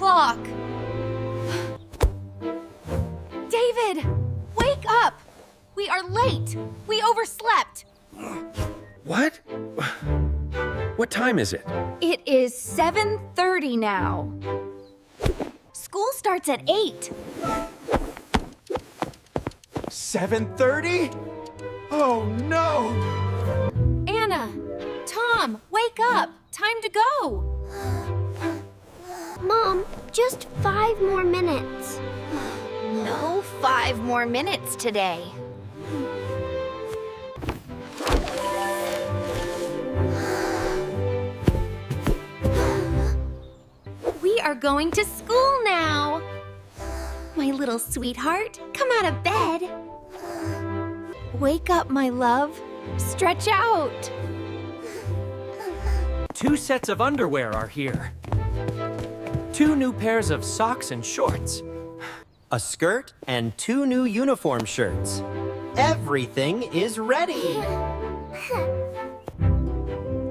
o'clock. David, wake up! We are late. We overslept. What? What time is it? It is 7:30 now. School starts at 8. 7:30? Oh no! Anna, Tom, wake up. Time to go. Mom, just 5 more minutes. No 5 more minutes today. We are going to school now. My little sweetheart, come out of bed. Wake up, my love. Stretch out. 2 sets of underwear are here. 2 new pairs of socks and shorts. A skirt and 2 new uniform shirts. Everything is ready.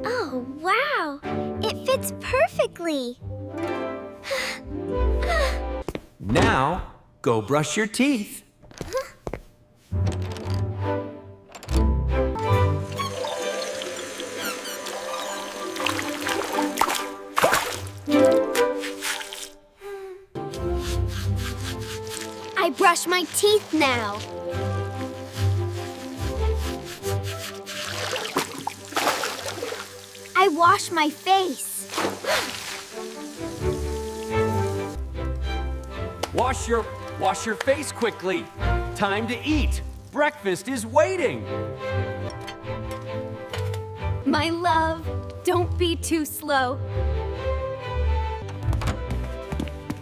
Oh, wow. It fits perfectly. Now, go brush your teeth. I brush my teeth now. I wash my face. Wash your face quickly. Time to eat. Breakfast is waiting. My love, don't be too slow.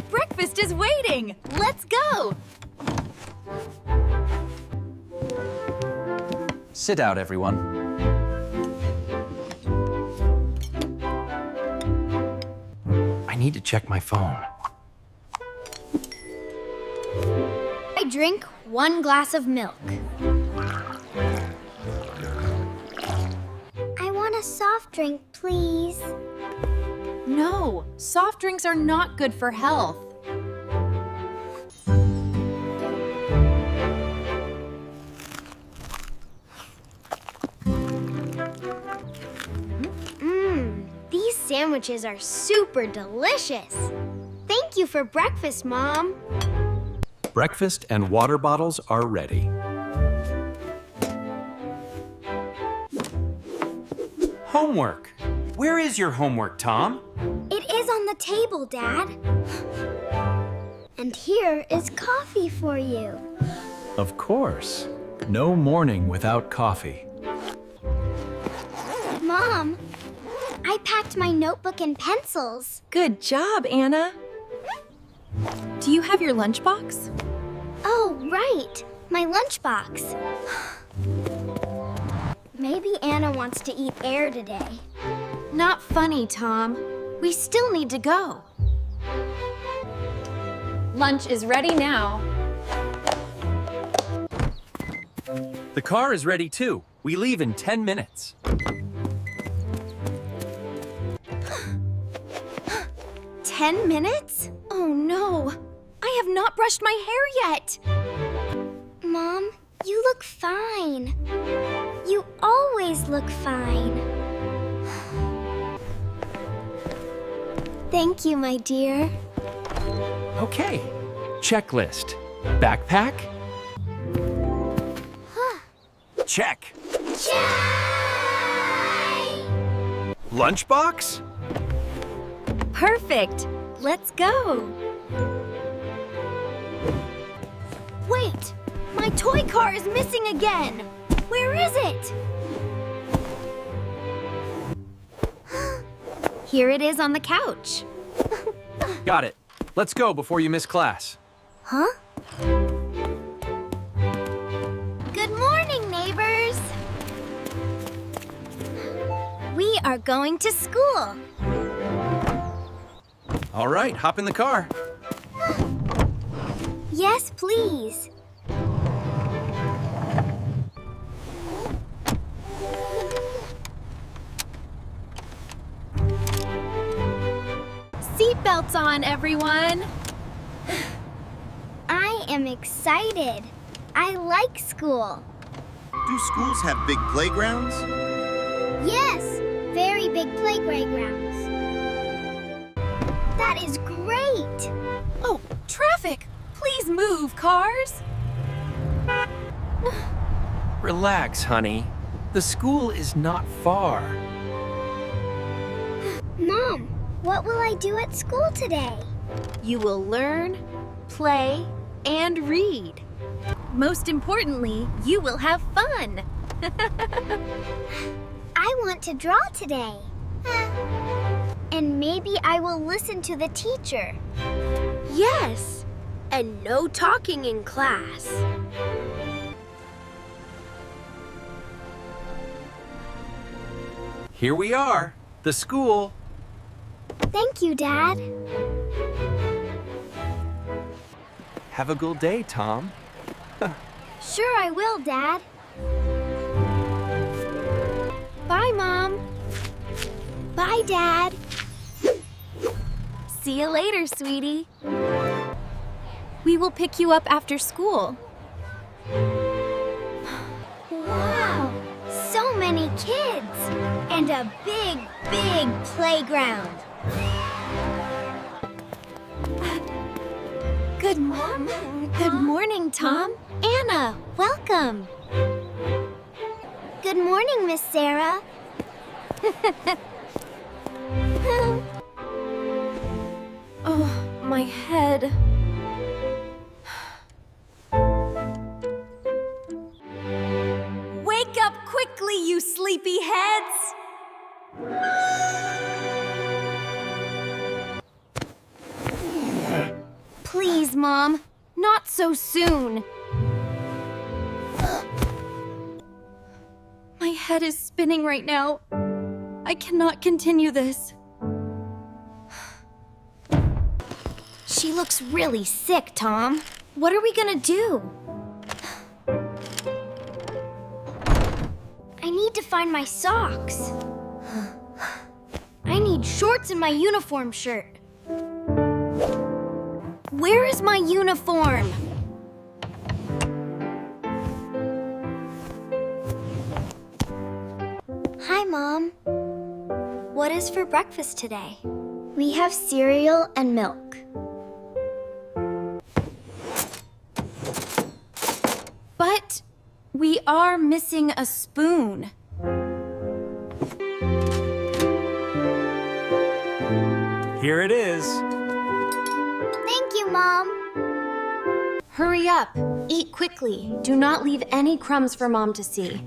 Breakfast is waiting. Let's go. Sit out, everyone. I need to check my phone. I drink 1 glass of milk. I want a soft drink, please. No, soft drinks are not good for health. These sandwiches are super delicious. Thank you for breakfast, Mom. Breakfast and water bottles are ready. Homework. Where is your homework, Tom? It is on the table, Dad. And here is coffee for you. Of course. No morning without coffee. Mom, I packed my notebook and pencils. Good job, Anna. Do you have your lunchbox? Oh, right. My lunchbox. Maybe Anna wants to eat air today. Not funny, Tom. We still need to go. Lunch is ready now. The car is ready too. We leave in 10 minutes. 10 minutes? Oh no, I have not brushed my hair yet. Mom, you look fine. You always look fine. Thank you, my dear. Okay. Checklist. Backpack? Check. Lunchbox? Perfect. Let's go. Wait, my toy car is missing again. Where is it? Here it is on the couch. Got it. Let's go before you miss class. Huh? Good morning, neighbors. We are going to school. All right, hop in the car. Yes, please. Seatbelts seatbelts on, everyone. I am excited. I like school. Do schools have big playgrounds? Yes, very big playgrounds. That is great. Oh, traffic! Please move, cars. Relax, honey. The school is not far. Mom, what will I do at school today? You will learn, play, and read. Most importantly, you will have fun. I want to draw today. And maybe I will listen to the teacher. Yes, and no talking in class. Here we are, the school. Thank you, Dad. Have a good day, Tom. Sure I will, Dad. Bye, Mom. Bye, Dad. See you later, sweetie. We will pick you up after school. Wow, so many kids. And a big, big playground. Good morning. Good morning, Tom. Anna, welcome. Good morning, Miss Sarah. Oh, my head. Wake up quickly, you sleepy heads! Please, Mom, not so soon. My head is spinning right now. I cannot continue this. She looks really sick, Tom. What are we gonna do? I need to find my socks. I need shorts and my uniform shirt. Where is my uniform? Hi, Mom. What is for breakfast today? We have cereal and milk. But we are missing a spoon. Here it is. Thank you, Mom. Hurry up. Eat quickly. Do not leave any crumbs for Mom to see.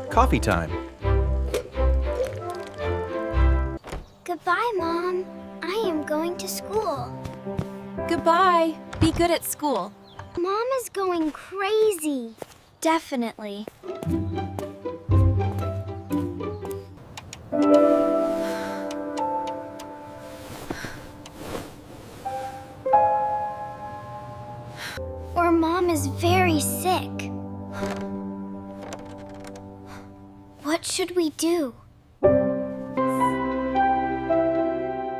Coffee time. Goodbye, Mom. I am going to school. Goodbye. Be good at school. Mom is going crazy. Definitely. Or Mom is very sick. What should we do?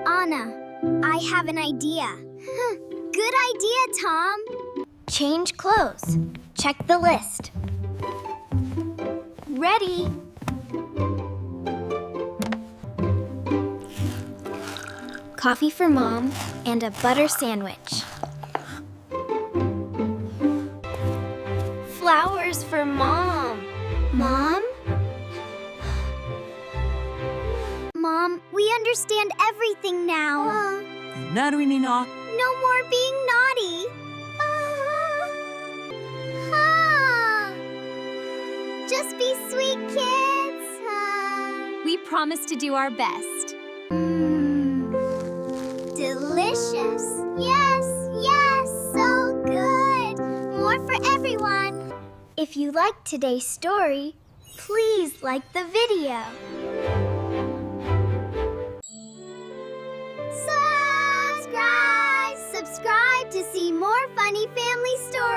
Anna, I have an idea. Good idea, Tom. Change clothes. Check the list. Ready. Coffee for Mom and a butter sandwich. Flowers for Mom. Mom? Mom, we understand everything now. No more being naughty. Just be sweet kids. We promise to do our best. Delicious. Yes, yes, so good. More for everyone. If you liked today's story, please like the video. Subscribe to see more funny family stories.